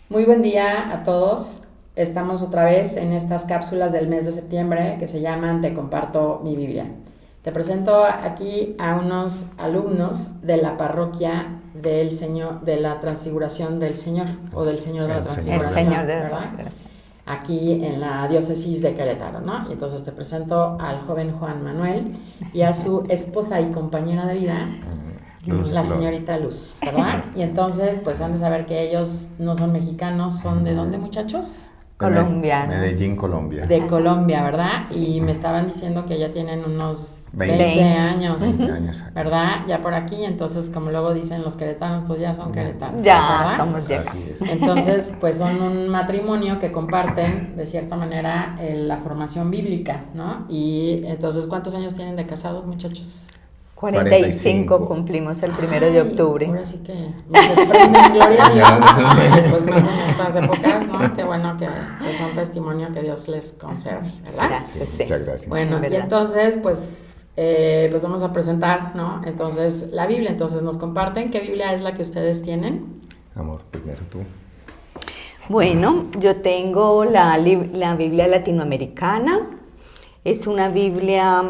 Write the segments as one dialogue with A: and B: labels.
A: Muy buen día a todos. Estamos otra vez en estas cápsulas del mes de septiembre que se llaman Te comparto mi Biblia. Te presento aquí a unos alumnos de la parroquia del Señor, de la Transfiguración del Señor, o del Señor de la Transfiguración,
B: el Señor de la
A: ¿verdad?
B: Transfiguración.
A: Aquí en la diócesis de Querétaro, ¿no? Y entonces te presento al joven Juan Manuel y a su esposa y compañera de vida, la señorita Luz, ¿verdad? Y entonces, pues han de saber que ellos no son mexicanos, ¿son de dónde, muchachos?
B: Colombianos.
C: Medellín, Colombia.
A: De Colombia, ¿verdad? Y me estaban diciendo que ya tienen unos 20 años,
C: 20 años.
A: ¿verdad? Ya por aquí, entonces como luego dicen los queretanos, pues ya son queretanos.
B: Ya
A: ¿verdad?
B: somos ya.
C: Así es.
A: Entonces, pues son un matrimonio que comparten, de cierta manera, la formación bíblica, ¿no? Y entonces, ¿cuántos años tienen de casados, muchachos?
B: 45 cumplimos el 1 de octubre.
A: Ahora sí que nos desprenden, gloria a Dios, pues más en estas épocas, ¿no? Qué bueno que son testimonio que Dios les conserve, ¿verdad?
B: Gracias, sí.
C: Muchas gracias.
A: Bueno, y entonces, pues vamos a presentar, ¿no? Entonces, la Biblia, entonces nos comparten qué Biblia es la que ustedes tienen.
C: Amor, primero tú.
B: Bueno, yo tengo la Biblia latinoamericana. Es una Biblia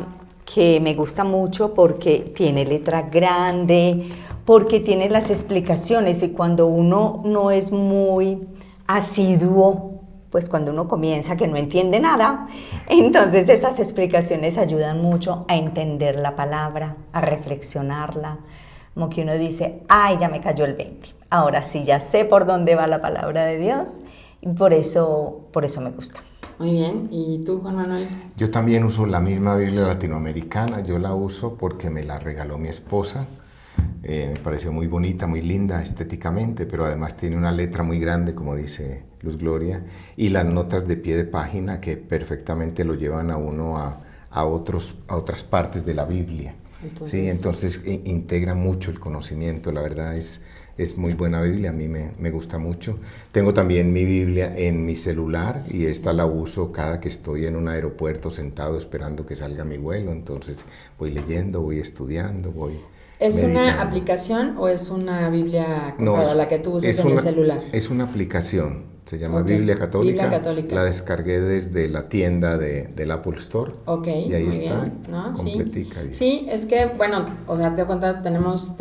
B: que me gusta mucho porque tiene letra grande, porque tiene las explicaciones, y cuando uno no es muy asiduo, pues cuando uno comienza que no entiende nada, entonces esas explicaciones ayudan mucho a entender la palabra, a reflexionarla, como que uno dice, ay, ya me cayó el 20, ahora sí ya sé por dónde va la palabra de Dios, y por eso me gusta.
A: Muy bien, ¿y tú, Juan Manuel?
C: Yo también uso la misma Biblia latinoamericana. Yo la uso porque me la regaló mi esposa. Me pareció muy bonita, muy linda estéticamente, pero además tiene una letra muy grande, como dice Luz Gloria, y las notas de pie de página que perfectamente lo llevan a uno a otras partes de la Biblia. Entonces integra mucho el conocimiento. La verdad es muy buena Biblia, a mí me gusta mucho. Tengo también mi Biblia en mi celular, y esta la uso cada que estoy en un aeropuerto sentado esperando que salga mi vuelo. Entonces voy leyendo, voy estudiando, voy
A: ¿Es
C: meditando.
A: una aplicación o es una Biblia comprada, la que tú usas en el celular?
C: Es una aplicación, se llama
A: Okay.
C: Biblia Católica.
A: Biblia Católica.
C: La descargué desde la tienda del Apple Store.
A: Ok,
C: y ahí
A: muy
C: está,
A: bien, ¿no?
C: completica.
A: Sí, es que, bueno, o sea, te doy cuenta, tenemos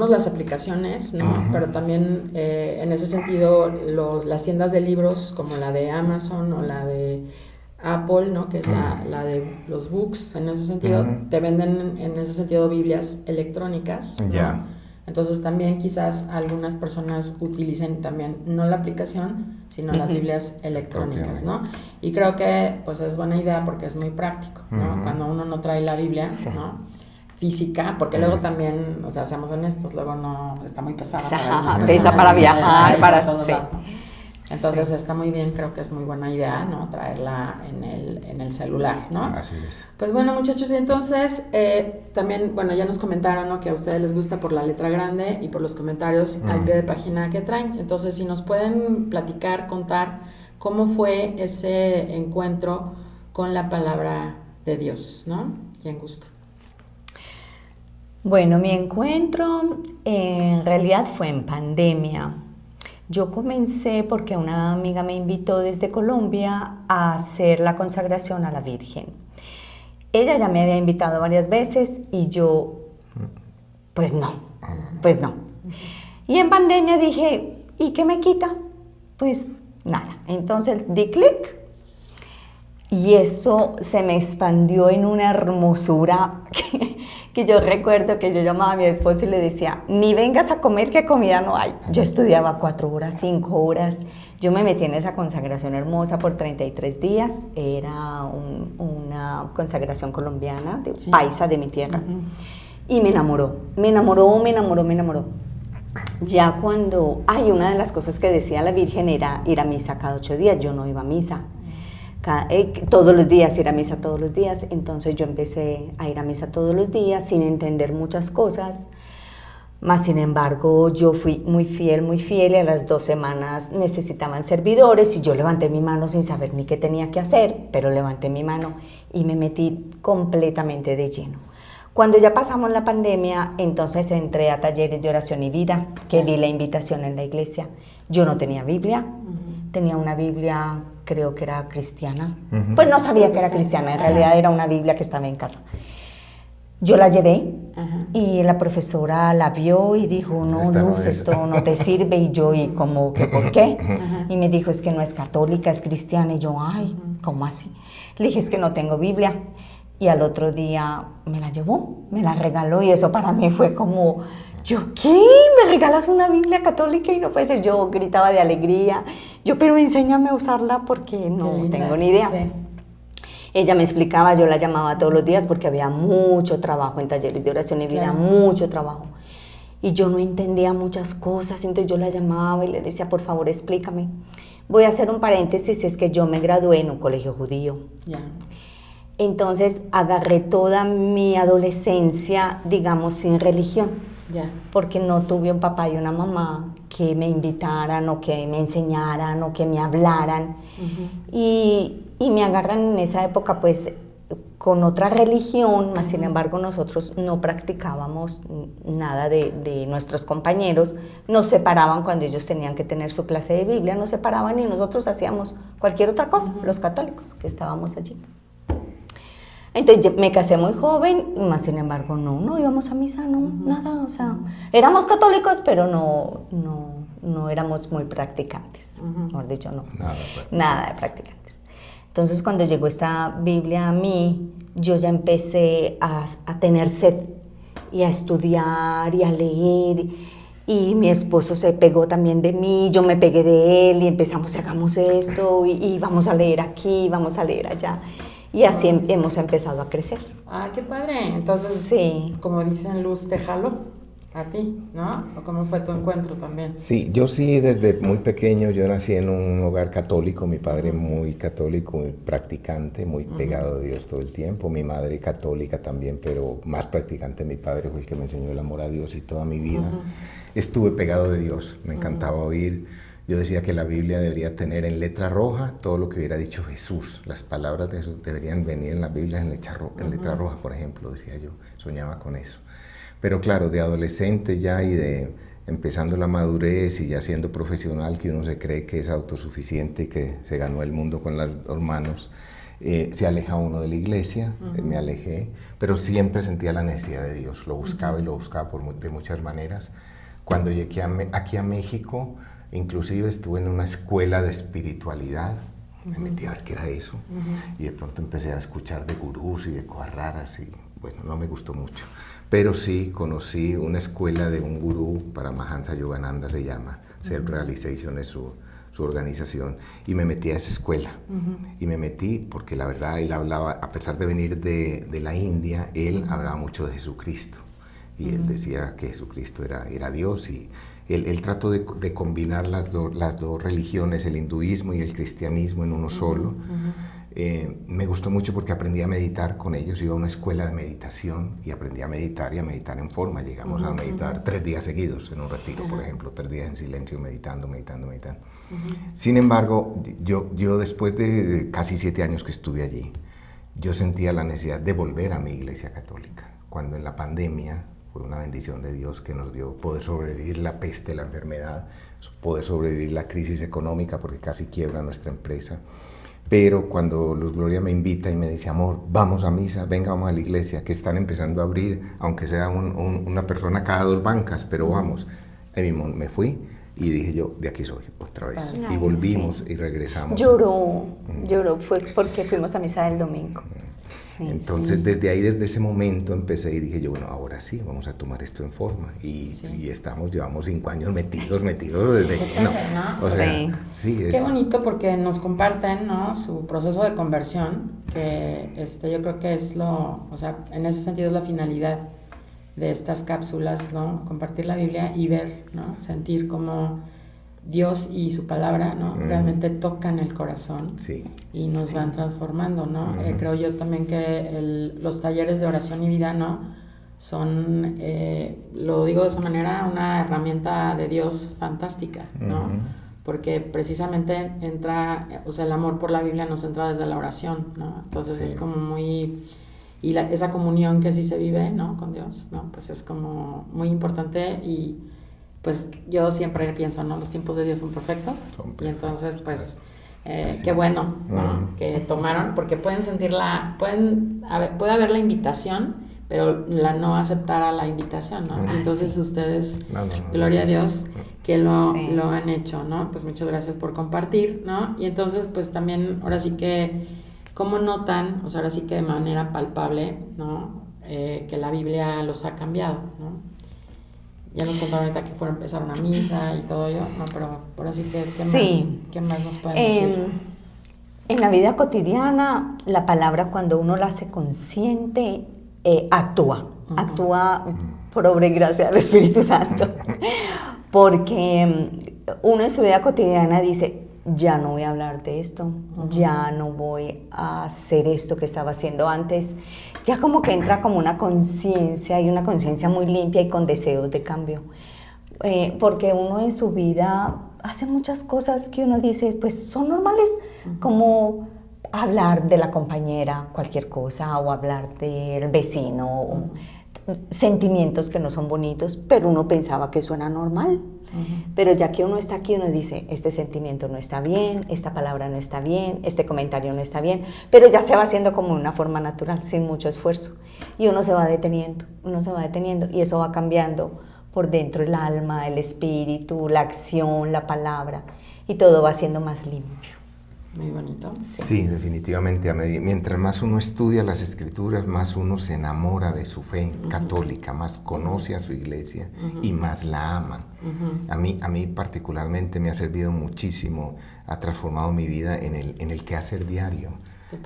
A: las aplicaciones, ¿no?
C: Uh-huh.
A: Pero también, en ese sentido, las tiendas de libros, como la de Amazon o la de Apple, ¿no? Que es la de los books, en ese sentido, te venden, en ese sentido, Biblias electrónicas, ¿no?
C: Ya.
A: Entonces también quizás algunas personas utilicen también no la aplicación, sino las Biblias electrónicas, ¿no? Y creo que pues es buena idea porque es muy práctico, ¿no? Cuando uno no trae la Biblia, ¿no? Física, porque luego también, o sea, seamos honestos, luego no está muy pesada.
B: Pesa para viajar, para
A: todos
B: sí.
A: lados, ¿no? Entonces está muy bien, creo que es muy buena idea, ¿no? Traerla en el celular, ¿no?
C: Así es.
A: Pues bueno, muchachos, y entonces también, bueno, ya nos comentaron, ¿no? Que a ustedes les gusta por la letra grande y por los comentarios al pie de página que traen. Entonces, si nos pueden platicar, contar cómo fue ese encuentro con la palabra de Dios, ¿no? ¿Quién gusta?
B: Bueno, mi encuentro en realidad fue en pandemia. Yo comencé porque una amiga me invitó desde Colombia a hacer la consagración a la Virgen. Ella ya me había invitado varias veces y yo, pues no. Y en pandemia dije, ¿y qué me quita? Pues nada. Entonces di clic y eso se me expandió en una hermosura que yo recuerdo que yo llamaba a mi esposo y le decía, ni vengas a comer que comida no hay. Yo estudiaba 4 horas, 5 horas, yo me metí en esa consagración hermosa por 33 días, era una consagración colombiana, paisa de mi tierra, y me enamoró. Ya cuando, una de las cosas que decía la Virgen era ir a misa cada 8 días, yo no iba a misa. Todos los días, ir a misa todos los días, entonces yo empecé a ir a misa todos los días sin entender muchas cosas, más sin embargo yo fui muy fiel y a las 2 semanas necesitaban servidores y yo levanté mi mano sin saber ni qué tenía que hacer, pero levanté mi mano y me metí completamente de lleno. Cuando ya pasamos la pandemia, entonces entré a talleres de oración y vida, que vi la invitación en la iglesia. Yo no tenía Biblia, tenía una Biblia, creo que era cristiana. Pues no sabía que era cristiana, en realidad era una Biblia que estaba en casa. Yo la llevé y la profesora la vio y dijo, no, Luz, esto no te sirve. Y yo, ¿y como que por qué? Y me dijo, es que no es católica, es cristiana. Y yo, ay, ¿cómo así? Le dije, es que no tengo Biblia. Y al otro día me la llevó, me la regaló. Y eso para mí fue como, ¿yo qué? ¿Me regalas una Biblia católica? Y no puede ser. Yo gritaba de alegría. Yo, pero enséñame a usarla porque no tengo ni idea. Sí. Ella me explicaba, yo la llamaba todos los días porque había mucho trabajo en talleres de oración y vida, mucho trabajo. Y yo no entendía muchas cosas, entonces yo la llamaba y le decía, por favor, explícame. Voy a hacer un paréntesis, es que yo me gradué en un colegio judío. Entonces agarré toda mi adolescencia, digamos, sin religión. Porque no tuve un papá y una mamá que me invitaran o que me enseñaran o que me hablaran. Y me agarran en esa época pues con otra religión, más sin embargo nosotros no practicábamos nada de nuestros compañeros. Nos separaban cuando ellos tenían que tener su clase de Biblia, nos separaban y nosotros hacíamos cualquier otra cosa, los católicos que estábamos allí. Entonces me casé muy joven, más sin embargo no íbamos a misa, nada, o sea, éramos católicos, pero no éramos muy practicantes, mejor dicho, nada de practicantes. Entonces cuando llegó esta Biblia a mí, yo ya empecé a tener sed y a estudiar y a leer, y mi esposo se pegó también de mí, yo me pegué de él y empezamos, hagamos esto y vamos a leer aquí, vamos a leer allá. Y así hemos empezado a crecer.
A: Ah, qué padre. Entonces, sí, como dicen, Luz te jaló a ti, ¿no? ¿O cómo fue tu encuentro también?
C: Sí, yo sí, desde muy pequeño, yo nací en un hogar católico, mi padre muy católico, muy practicante, muy pegado a Dios todo el tiempo, mi madre católica también, pero más practicante. Mi padre fue el que me enseñó el amor a Dios y toda mi vida estuve pegado de Dios, me encantaba oír. Yo decía que la Biblia debería tener en letra roja todo lo que hubiera dicho Jesús. Las palabras de Jesús deberían venir en la Biblia en letra roja, por ejemplo, decía yo. Soñaba con eso. Pero claro, de adolescente ya y de empezando la madurez y ya siendo profesional, que uno se cree que es autosuficiente y que se ganó el mundo con las dos manos, se aleja uno de la iglesia, me alejé, pero siempre sentía la necesidad de Dios. Lo buscaba y lo buscaba de muchas maneras. Cuando llegué aquí a México, inclusive estuve en una escuela de espiritualidad, me metí a ver qué era eso, y de pronto empecé a escuchar de gurús y de cosas raras, y bueno, no me gustó mucho. Pero sí conocí una escuela de un gurú, Paramahansa Yogananda se llama, Self-Realization es su organización, y me metí a esa escuela. Y me metí porque la verdad él hablaba, a pesar de venir de la India, él hablaba mucho de Jesucristo. Y él decía que Jesucristo era Dios, y él trató de combinar las dos religiones, el hinduismo y el cristianismo en uno solo. Me gustó mucho porque aprendí a meditar con ellos, iba a una escuela de meditación y aprendí a meditar y a meditar en forma. Llegamos a meditar 3 días seguidos en un retiro, por ejemplo, 3 días en silencio, meditando. Sin embargo, yo después de casi 7 años que estuve allí, yo sentía la necesidad de volver a mi iglesia católica. Cuando en la pandemia, fue una bendición de Dios que nos dio poder sobrevivir la peste, la enfermedad, poder sobrevivir la crisis económica porque casi quiebra nuestra empresa. Pero cuando Luz Gloria me invita y me dice, amor, vamos a misa, venga, vamos a la iglesia, que están empezando a abrir, aunque sea una persona cada 2 bancas, pero vamos. Ahí mismo me fui y dije yo, de aquí soy, otra vez. Y volvimos y regresamos.
B: Lloró, fue porque fuimos a misa el domingo.
C: Entonces, desde ese momento empecé y dije yo, bueno, ahora sí, vamos a tomar esto en forma. Y llevamos 5 años metidos desde lleno. ¿No? O sea, sí es...
A: Qué bonito porque nos comparten, ¿no?, su proceso de conversión, que yo creo que es o sea, en ese sentido es la finalidad de estas cápsulas, ¿no? Compartir la Biblia y ver, ¿no? Sentir cómo Dios y su palabra, ¿no? Realmente tocan el corazón y nos van transformando, ¿no? Creo yo también que los talleres de oración y vida, ¿no?, son, lo digo de esa manera, una herramienta de Dios fantástica, ¿no? Porque precisamente entra, o sea, el amor por la Biblia nos entra desde la oración, ¿no? Entonces es como muy y esa comunión que sí se vive, ¿no? Con Dios, ¿no? Pues es como muy importante y pues yo siempre pienso, ¿no? Los tiempos de Dios son perfectos y entonces pues qué bueno, ¿no? Que tomaron, porque pueden puede haber la invitación, pero la no aceptar a la invitación, ¿no? Entonces ustedes, gloria a Dios, que lo han hecho, ¿no? Pues muchas gracias por compartir, ¿no? Y entonces pues también ahora sí que, ¿cómo notan? O sea, ahora sí que de manera palpable, ¿no? Que la Biblia los ha cambiado, ¿no? Ya nos contaron ahorita que empezaron a misa y todo ello, ¿no? Pero ahora sí que, ¿qué más nos pueden decir?
B: En la vida cotidiana, la palabra cuando uno la hace consciente, actúa por obra y gracia del Espíritu Santo, porque uno en su vida cotidiana dice, ya no voy a hablar de esto, ya no voy a hacer esto que estaba haciendo antes, ya como que entra como una conciencia, y una conciencia muy limpia y con deseos de cambio, porque uno en su vida hace muchas cosas que uno dice, pues son normales, como hablar de la compañera, cualquier cosa, o hablar del vecino, o sentimientos que no son bonitos, pero uno pensaba que eso era normal. Pero ya que uno está aquí, uno dice, este sentimiento no está bien, esta palabra no está bien, este comentario no está bien, pero ya se va haciendo como de una forma natural, sin mucho esfuerzo. Y uno se va deteniendo, y eso va cambiando por dentro el alma, el espíritu, la acción, la palabra, y todo va siendo más limpio.
A: Muy bonito.
C: Sí, definitivamente. Mientras más uno estudia las Escrituras, más uno se enamora de su fe católica, más conoce a su iglesia y más la ama. A mí particularmente me ha servido muchísimo, ha transformado mi vida en el quehacer diario.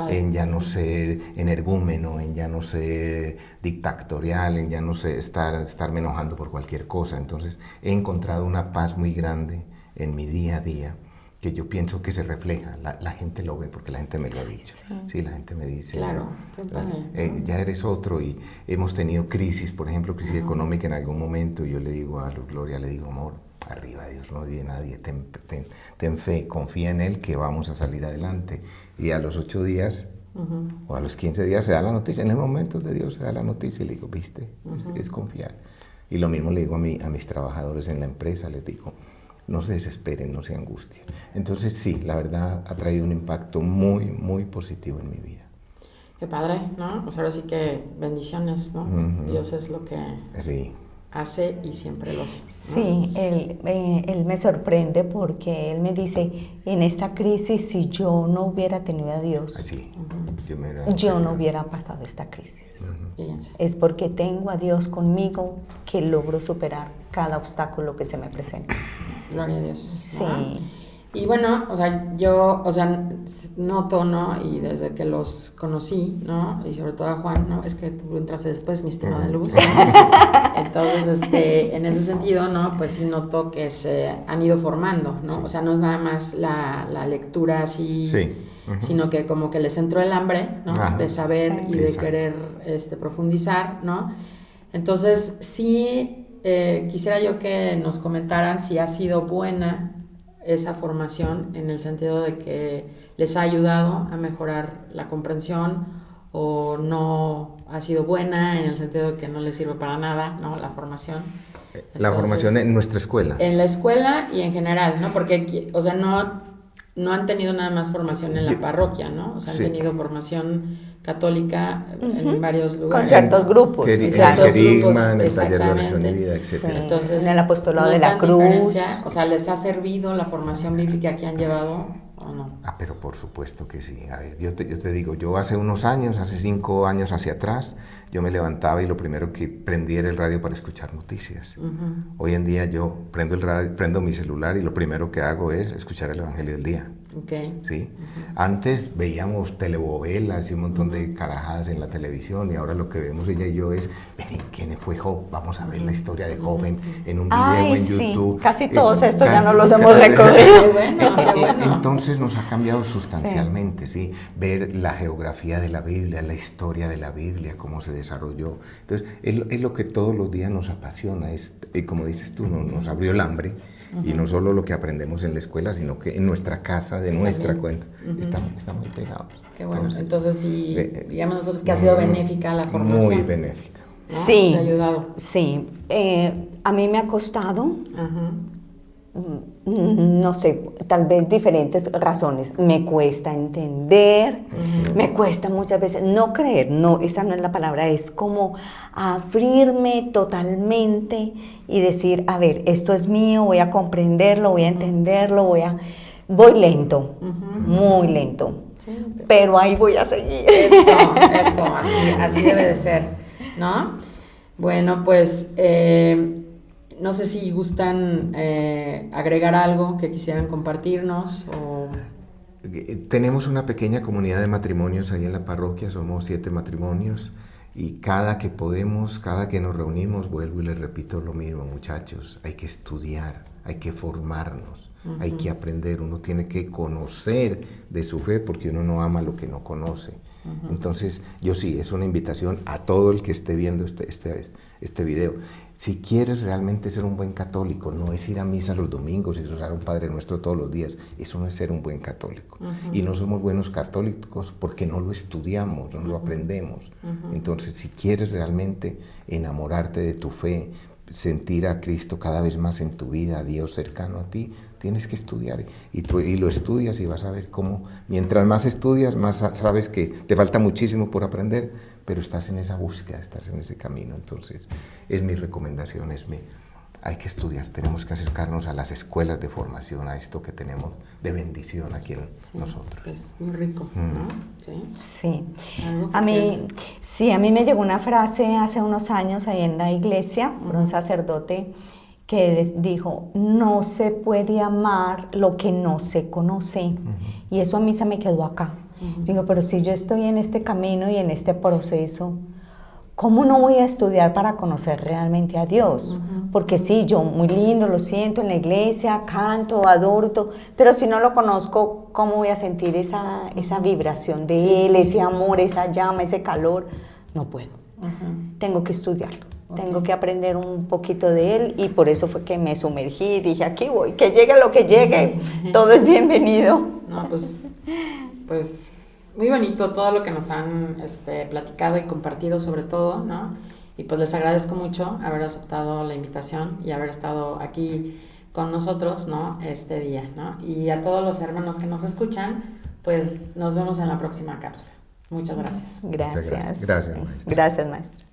C: En ya no ser energúmeno, en ya no ser dictatorial, en ya no ser estarme enojando por cualquier cosa. Entonces he encontrado una paz muy grande en mi día a día, que yo pienso que se refleja, la gente lo ve porque la gente me lo ha dicho. Sí, la gente me dice,
A: claro,
C: ya eres otro, y hemos tenido crisis, por ejemplo, crisis económica en algún momento, y yo le digo a Gloria, le digo, amor, arriba Dios no vive nadie, ten fe, confía en Él que vamos a salir adelante. Y a los 8 días o a los 15 días se da la noticia, en el momento de Dios se da la noticia, y le digo, viste, es confiar. Y lo mismo le digo a mis trabajadores en la empresa, les digo, no se desesperen, no se angustien. Entonces sí, la verdad ha traído un impacto muy, muy positivo en mi vida.
A: Qué padre, ¿no? O sea, ahora sí que bendiciones, ¿no? Dios es lo que hace y siempre lo hace, ¿no?
B: Sí, él me sorprende porque él me dice, en esta crisis, si yo no hubiera tenido a Dios, yo no hubiera pasado esta crisis. Es porque tengo a Dios conmigo que logro superar cada obstáculo que se me presenta.
A: Gloria a Dios.
B: Sí.
A: ¿No? Y bueno, o sea, yo, noto, ¿no? Y desde que los conocí, ¿no? Y sobre todo a Juan, ¿no? Es que tú entraste después, mi estimada Luz, ¿no? Entonces, en ese sentido, ¿no? Pues sí noto que se han ido formando, ¿no? O sea, no es nada más la lectura así, sino que como que les entró el hambre, ¿no? De saber y de querer profundizar, ¿no? Entonces, sí, quisiera yo que nos comentaran si ha sido buena esa formación, en el sentido de que les ha ayudado a mejorar la comprensión, o no ha sido buena en el sentido de que no les sirve para nada, ¿no? La formación. Entonces,
C: la formación en nuestra escuela.
A: En la escuela y en general, ¿no? Porque, o sea, no han tenido nada más formación en la parroquia, ¿no? O sea, han tenido formación católica en varios lugares.
B: Con ciertos grupos.
C: En el Querigma, en el taller de oración y vida, etc.
B: Sí.
A: Entonces,
B: en el apostolado de la cruz.
A: O sea, ¿les ha servido la formación bíblica que han llevado o no?
C: Pero por supuesto que sí. A ver, yo te digo, yo hace unos años, hace 5 años hacia atrás, yo me levantaba y lo primero que prendía era el radio para escuchar noticias. Hoy en día yo prendo el radio, prendo mi celular y lo primero que hago es escuchar el Evangelio del día. ¿Sí? Antes veíamos telenovelas y un montón de carajadas en la televisión, y ahora lo que vemos ella y yo es, vení, ¿quién fue Job? Vamos a ver la historia de Job en un video en YouTube.
B: Casi todos estos ya no los hemos recorrido.
C: Entonces nos ha cambiado sustancialmente, ¿sí? Ver la geografía de la Biblia, la historia de la Biblia, cómo se desarrolló. Entonces es lo que todos los días nos apasiona, como dices tú, nos abrió el hambre Y no solo lo que aprendemos en la escuela, sino que en nuestra casa, de nuestra cuenta, estamos muy pegados.
A: Qué bueno. Entonces sí, digamos nosotros que ha sido benéfica la formación.
C: Muy benéfica.
A: ¿No?
B: Sí.
A: ¿Te ha ayudado?
B: Sí. A mí me ha costado,
A: Ajá.
B: no sé, tal vez diferentes razones. Me cuesta entender, me cuesta muchas veces no creer, no, esa no es la palabra, es como abrirme totalmente y decir, a ver, esto es mío, voy a comprenderlo, voy a entenderlo, voy lento, muy lento,
A: Sí.
B: pero ahí voy a seguir.
A: Eso, así debe de ser, ¿no? Bueno, pues no sé si gustan agregar algo que quisieran compartirnos o...
C: Tenemos una pequeña comunidad de matrimonios ahí en la parroquia, somos 7 matrimonios y cada que podemos, cada que nos reunimos, vuelvo y les repito lo mismo, muchachos, hay que estudiar, hay que formarnos, hay que aprender, uno tiene que conocer de su fe porque uno no ama lo que no conoce. Entonces, yo sí, es una invitación a todo el que esté viendo este video. Si quieres realmente ser un buen católico, no es ir a misa los domingos y rezar un Padre Nuestro todos los días, eso no es ser un buen católico. Y no somos buenos católicos porque no lo estudiamos, no lo aprendemos. Entonces, si quieres realmente enamorarte de tu fe, sentir a Cristo cada vez más en tu vida, a Dios cercano a ti, tienes que estudiar y lo estudias y vas a ver cómo, mientras más estudias, más sabes que te falta muchísimo por aprender, pero estás en esa búsqueda, estás en ese camino. Entonces, es mi recomendación, hay que estudiar, tenemos que acercarnos a las escuelas de formación, a esto que tenemos de bendición aquí en nosotros.
A: Es muy rico, ¿no?
B: Sí.
A: Sí.
B: A mí me llegó una frase hace unos años ahí en la iglesia, por un sacerdote que dijo, no se puede amar lo que no se conoce. Y eso a mí se me quedó acá. Digo, pero si yo estoy en este camino y en este proceso, ¿cómo no voy a estudiar para conocer realmente a Dios? Porque sí, yo muy lindo, lo siento en la iglesia, canto, adoro, pero si no lo conozco, ¿cómo voy a sentir esa vibración de Él, ese amor, esa llama, ese calor? No puedo. Tengo que estudiarlo. Tengo que aprender un poquito de Él y por eso fue que me sumergí y dije, aquí voy, que llegue lo que llegue, todo es bienvenido.
A: No, pues muy bonito todo lo que nos han platicado y compartido sobre todo, ¿no? Y pues les agradezco mucho haber aceptado la invitación y haber estado aquí con nosotros, ¿no? Este día, ¿no? Y a todos los hermanos que nos escuchan, pues nos vemos en la próxima cápsula. Muchas gracias.
B: Gracias.
C: Gracias, maestra.
B: Gracias, maestra.